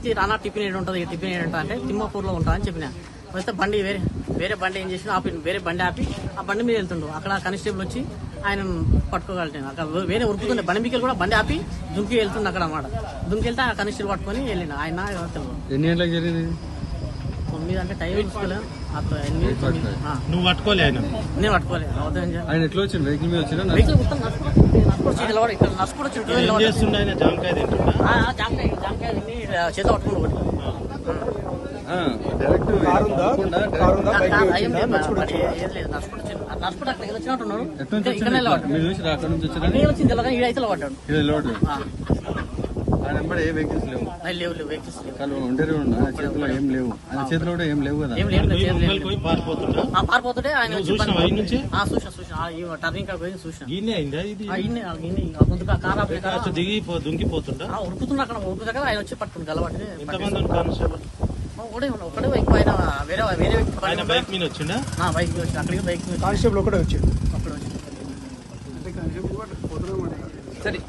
వ్యక్తి రానా టిఫిన్ ఏడు ఉంటుంది, టిఫిన్ ఏడు ఉంటుంది అంటే తిమ్మాపూర్లో ఉంటా అని చెప్పిన. వస్తే బండి వేరే బండి ఏం చేసినా ఆపి, వేరే బండి ఆపి ఆ బండి మీద వెళ్తుండు. అక్కడ కానిస్టేబుల్ వచ్చి ఆయన పట్టుకోగలిగాను. అక్కడ వేరే ఉరుకుతుండే బండి మీకు కూడా బండి ఆపి దుంకి వెళ్తుంది అక్కడ అన్నమాట. దుంకి వెళ్తే ఆ కానిస్టేబుల్ పట్టుకొని వెళ్ళిన. ఆయన ఎన్ని గంటలకు జరిగింది? 9 అంటే టైం చూసుకోలేదు. అట్లా 8, 9. నువ్వు పట్టుకోలే? నేను పట్టుకోలేదు. ఆయన ఎట్లా వచ్చింది? వెహికల్ మీద వచ్చిన వెహికల్ మొత్తం నడుచుకోవచ్చు. ఇక్కడ నడుచుకోవచ్చు. జామకాయ తింటున్నా? జామకాయ తిని చేత పట్టుకుని ఒకటి డైరెక్ట్ ఏం లేదు. నడుచుకుంటూ అక్కడ వచ్చినట్టున్నాడు. ఇక్కడ అక్కడ నుంచి వచ్చిన వచ్చింది తెల్లగా ఈ అయితే పడ్డాడు. ఆయన వెంబడి ఏ వెహికల్స్ లేవు? లేవు వెహికల్స్ లేవు. వాళ్ళు ఒంటరి ఉన్నా చేతిలో ఏం లేవు. ఆయన చేతిలో కూడా ఏం లేవు కదా. పారిపోతుంటే ఆయన చూసిన టర్నింగ్ కాడ పోయి చూసిన. దిగి దుంకిపోతుంటా ఉరుకుతున్నా. అక్కడ ఉరుకుతా కదా ఆయన వచ్చి పట్టుకుని గలబట్టి. ఒకటే వేరే వ్యక్తి బైక్ మీద వచ్చిండా? బైక్ మీద వచ్చి అక్కడికి బైక్ మీద కానిస్టేబుల్ ఒకటే వచ్చి అక్కడ వచ్చి. సరే.